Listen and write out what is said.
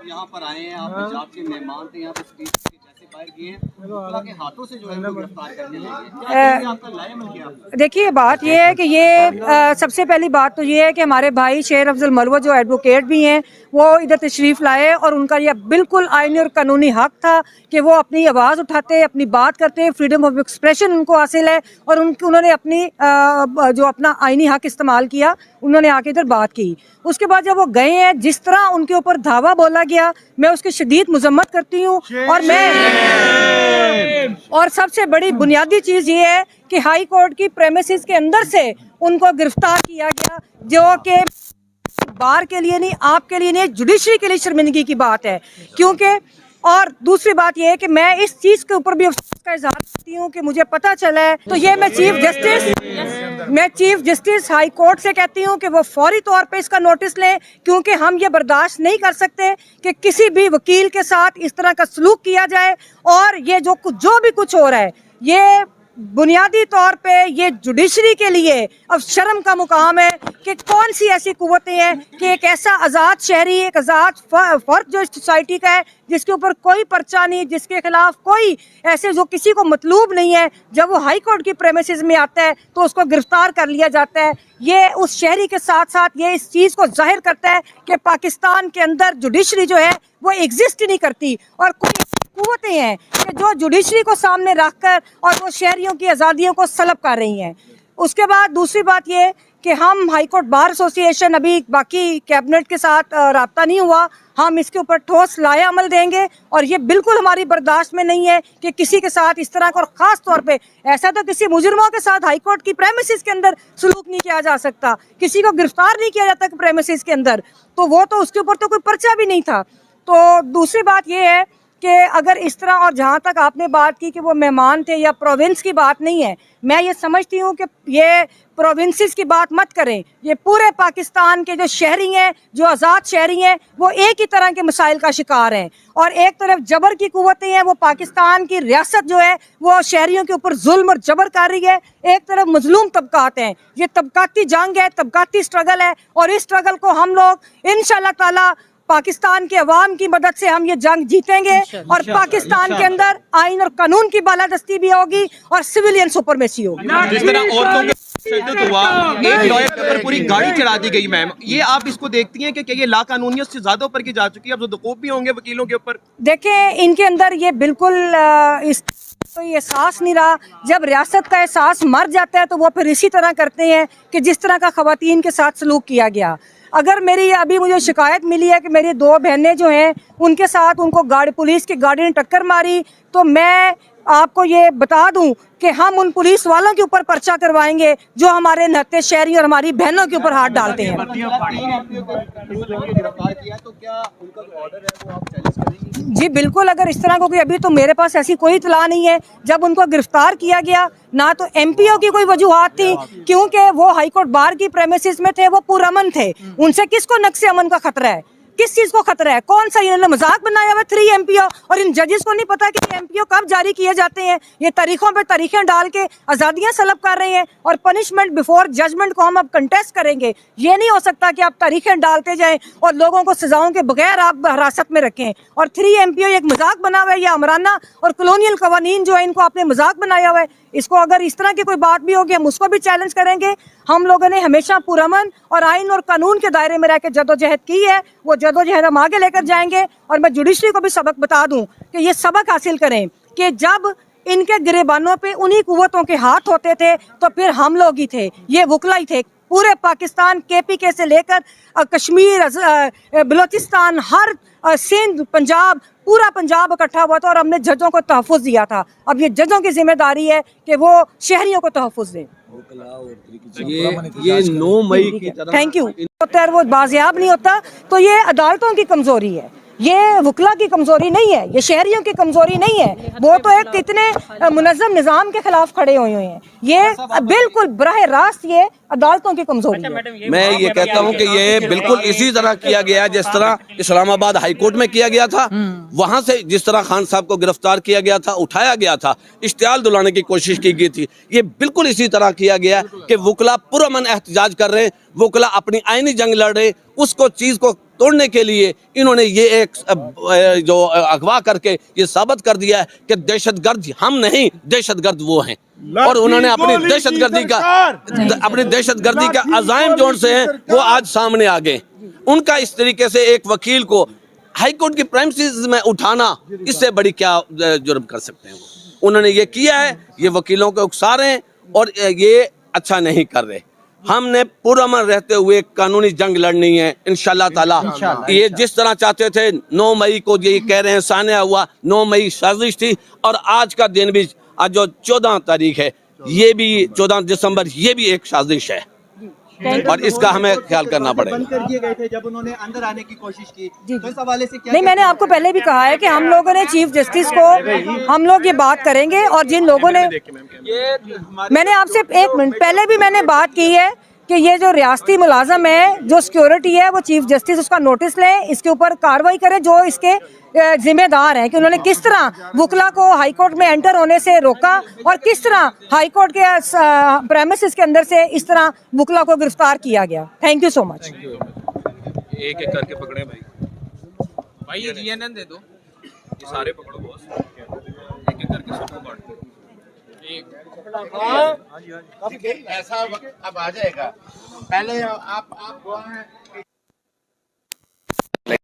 यहाँ पर आए हैं, आप पंजाब के मेहमान थे, यहाँ पर स्पीच के जैसे बाहर गए हैं, वकला के हाथों से जो है वो गिरफ्तार करने लगे, क्या आपका लाएमल क्या? देखिए बात ये है कि ये सबसे पहली बात तो ये है कि हमारे भाई शेर अफजल मरवत जो एडवोकेट भी हैं वो इधर तशरीफ़ लाए और उनका ये बिल्कुल आईनी और कानूनी हक था कि वो अपनी आवाज़ उठाते, अपनी बात करते, फ्रीडम ऑफ एक्सप्रेशन उनको हासिल है और उन्होंने अपनी जो अपना आईनी हक इस्तेमाल किया, उन्होंने आके इधर बात की। उसके बाद जब वो गए हैं, जिस तरह उनके ऊपर धावा बोला गया, मैं उसकी शदीद मजम्मत करती हूँ और सबसे बड़ी बुनियादी चीज़ ये है कि हाई कोर्ट की प्रेमिसेस के अंदर से उनको गिरफ्तार किया गया, जो कि बार के लिए नहीं, आपके लिए नहीं, जुडिशरी के लिए शर्मिंदगी की बात है। क्योंकि और दूसरी बात यह है कि मैं इस चीज़ के ऊपर भी अफसोस का इजहार करती हूँ कि मुझे पता चला है, तो ये मैं चीफ जस्टिस हाई कोर्ट से कहती हूँ कि वो फौरी तौर पे इसका नोटिस लें, क्योंकि हम ये बर्दाश्त नहीं कर सकते कि किसी भी वकील के साथ इस तरह का सलूक किया जाए। और ये जो भी कुछ हो रहा है, ये बुनियादी तौर पे ये जुडिशरी के लिए अब शर्म का मुकाम है कि कौन सी ऐसी कुव्वतें हैं कि एक ऐसा आज़ाद शहरी, एक आज़ाद फर्द जो इस सोसाइटी का है, जिसके ऊपर कोई पर्चा नहीं, जिसके खिलाफ कोई ऐसे जो किसी को मतलूब नहीं है, जब वो हाई कोर्ट की प्रेमिसेस में आता है तो उसको गिरफ्तार कर लिया जाता है। ये उस शहरी के साथ साथ ये इस चीज़ को जाहिर करता है कि पाकिस्तान के अंदर जुडिशरी जो है वो एग्जिस्ट ही नहीं करती और कोई कुव्वतें हैं कि जो जुडिशरी को सामने रखकर और वो शहरियों की आज़ादियों को सलब कर रही हैं। उसके बाद दूसरी बात ये कि हम हाई कोर्ट बार एसोसिएशन, अभी बाकी कैबिनेट के साथ राब्ता नहीं हुआ, हम इसके ऊपर ठोस लाए अमल देंगे और ये बिल्कुल हमारी बर्दाश्त में नहीं है कि किसी के साथ इस तरह का, और ख़ास तौर पे ऐसा तो किसी मुजरिमों के साथ हाई कोर्ट की प्रेमिसेस के अंदर सलूक नहीं किया जा सकता, किसी को गिरफ्तार नहीं किया जाता प्रेमिसेस के अंदर, तो वो तो उसके ऊपर तो कोई पर्चा भी नहीं था। तो दूसरी बात ये है कि अगर इस तरह, और जहाँ तक आपने बात की कि वो मेहमान थे या प्रोविंस की बात नहीं है, मैं ये समझती हूँ कि ये प्रोविंसेस की बात मत करें, ये पूरे पाकिस्तान के जो शहरी हैं, जो आज़ाद शहरी हैं, वो एक ही तरह के मसाइल का शिकार हैं। और एक तरफ जबर की कुव्वतें हैं, वो पाकिस्तान की रियासत जो है वो शहरियों के ऊपर जुल्म और जबर कर रही है, एक तरफ मजलूम तबकात हैं। ये तबकाती जंग है, तबकाती स्ट्रगल है और इस स्ट्रगल को हम लोग इंशाअल्लाह ताला पाकिस्तान के अवाम की मदद से हम ये जंग जीतेंगे और पाकिस्तान के अंदर आइन और कानून की बालादस्ती भी होगी और सिविलियन सुपरमेसी होगी। जिस तरह औरतों के तशद्दुद हुआ, एक लॉयर के ऊपर पूरी गाड़ी चढ़ा दी गई, मैम, ये आप इसको देखती हैं कि ये ला कानूनियत से ज्यादा ऊपर की जा चुकी है? अब जो दकोब भी होंगे वकीलों के ऊपर। देखें, इनके अंदर ये बिल्कुल इस तो ये एहसास नहीं रहा। जब रियासत का एहसास मर जाता है तो वो फिर इसी तरह करते हैं कि जिस तरह का खवातीन के साथ सलूक किया गया। अगर मेरी अभी मुझे शिकायत मिली है कि मेरी 2 बहनें जो हैं उनके साथ उनको पुलिस की गाड़ी ने टक्कर मारी, तो मैं आपको ये बता दूं कि हम उन पुलिस वालों के ऊपर पर्चा करवाएंगे जो हमारे नहते शहरी और हमारी बहनों के ऊपर हाथ डालते हैं। जी बिल्कुल, अगर इस तरह को कोई, अभी तो मेरे पास ऐसी कोई इतला नहीं है। जब उनको गिरफ्तार किया गया, ना तो एमपीओ की कोई वजूहात थी, क्योंकि वो हाईकोर्ट बार की प्रेमिसेस में थे, वो पुरअमन थे, उनसे किसको नक्शे अमन का खतरा है? किस चीज को खतरा है? कौन सा इन्होंने मजाक बनाया हुआ 3 एमपीओ, और इन जजेस को नहीं पता कि एमपीओ कब जारी किए जाते हैं। ये तारीखों पे तारीखें डाल के आज़ादियां सलब कर रहे हैं और पनिशमेंट बिफोर जजमेंट को हम अब कंटेस्ट करेंगे। ये नहीं हो सकता कि आप तारीखें डालते जाएं और लोगों को सजाओं के बगैर आप हिरासत में रखें। और 3 एमपीओ एक मजाक बना हुआ है, या अमराना और कॉलोनियल कवानीन जो है इनको आपने मजाक बनाया हुआ है। इसको अगर इस तरह की कोई बात भी होगी, हम उसको भी चैलेंज करेंगे। हम लोगों ने हमेशा पुरअमन और आइन और कानून के दायरे में रह के जदोजहद की है, वो जदोजहद हम आगे लेकर जाएंगे। और मैं जुडिशरी को भी सबक बता दूं कि ये सबक हासिल करें कि जब इनके गिरेबानों पे उन्हीं कुव्वतों के हाथ होते थे तो फिर हम लोग ही थे, ये वकला ही थे। पूरे पाकिस्तान, केपीके से लेकर कश्मीर, बलोचिस्तान, हर सिंध, पंजाब, पूरा पंजाब इकट्ठा हुआ था और हमने जजों को तहफ़्फ़ुज़ दिया था। अब ये जजों की जिम्मेदारी है कि वो शहरियों को तहफ़्फ़ुज़ दें। ये 9 मई की तरह, थैंक यू, वो बाजियाब नहीं होता, तो ये अदालतों की कमजोरी है, ये वकला की कमजोरी नहीं है, ये शहरियों की कमजोरी नहीं है। वो तो एक इतने मुनज़्ज़म निज़ाम के खिलाफ खड़े हुए हैं। ये बिल्कुल बराह रास्त ये अदालतों की कमजोरी है। मैं ये कहता हूँ कि ये बिल्कुल इसी तरह किया गया है जिस तरह इस्लामाबाद हाई कोर्ट में किया गया था, वहां से जिस तरह खान साहब को गिरफ्तार किया गया था, उठाया गया था, इश्तियाल दिलाने की कोशिश की गई थी, ये बिल्कुल इसी तरह किया गया कि वकला पुरअमन एहतजाज कर रहे हैं, वकला अपनी आईनी जंग लड़ रहे, उसको चीज को तोड़ने के लिए इन्होंने ये एक जो अगवा करके ये साबित कर दिया है कि दहशतगर्द हम नहीं, दहशतगर्द वो हैं। और उन्होंने अपनी दहशतगर्दी का अजाइम जोड़ से हैं, वो आज सामने आ गए। उनका इस तरीके से एक वकील को हाई कोर्ट की प्रेमिसेस में उठाना, इससे बड़ी क्या जुर्म कर सकते हैं। उन्होंने ये किया है, ये वकीलों को उकसा रहे हैं और ये अच्छा नहीं कर रहे। हमने पुरअमन रहते हुए कानूनी जंग लड़नी है इंशाल्लाह ताला। ये जिस तरह चाहते थे 9 मई को ये कह रहे हैं सानिया हुआ, 9 मई साजिश थी, और आज का दिन भी, आज जो 14 तारीख है, ये भी 14 दिसंबर, ये भी एक साजिश है और इसका हमें ख्याल करना पड़ेगा। बंद कर दिए गए थे जब उन्होंने अंदर आने की कोशिश की, तो इस हवाले से क्या नहीं, मैंने आपको पहले भी कहा है कि हम लोगों ने चीफ जस्टिस को, हम लोग ये बात करेंगे, और जिन लोगों ने, मैंने आपसे 1 मिनट पहले भी मैंने बात की है कि ये जो रियासती मुलाजम है, जो सिक्योरिटी है, वो चीफ जस्टिस उसका नोटिस ले, इसके ऊपर कार्रवाई करे, जो इसके जिम्मेदार हैं कि उन्होंने किस तरह वकला को हाई कोर्ट में एंटर होने से रोका और किस तरह हाई कोर्ट के प्रेमिसेस के अंदर से इस तरह वकला को गिरफ्तार किया गया। Thank you so much. एक एक करके पकड़े भाई, ये जीएनएन दे दो, ये सारे पकड़ो बॉस, एक एक करके सबको काट दो। ऐसा वक्त अब आ जाएगा, पहले आप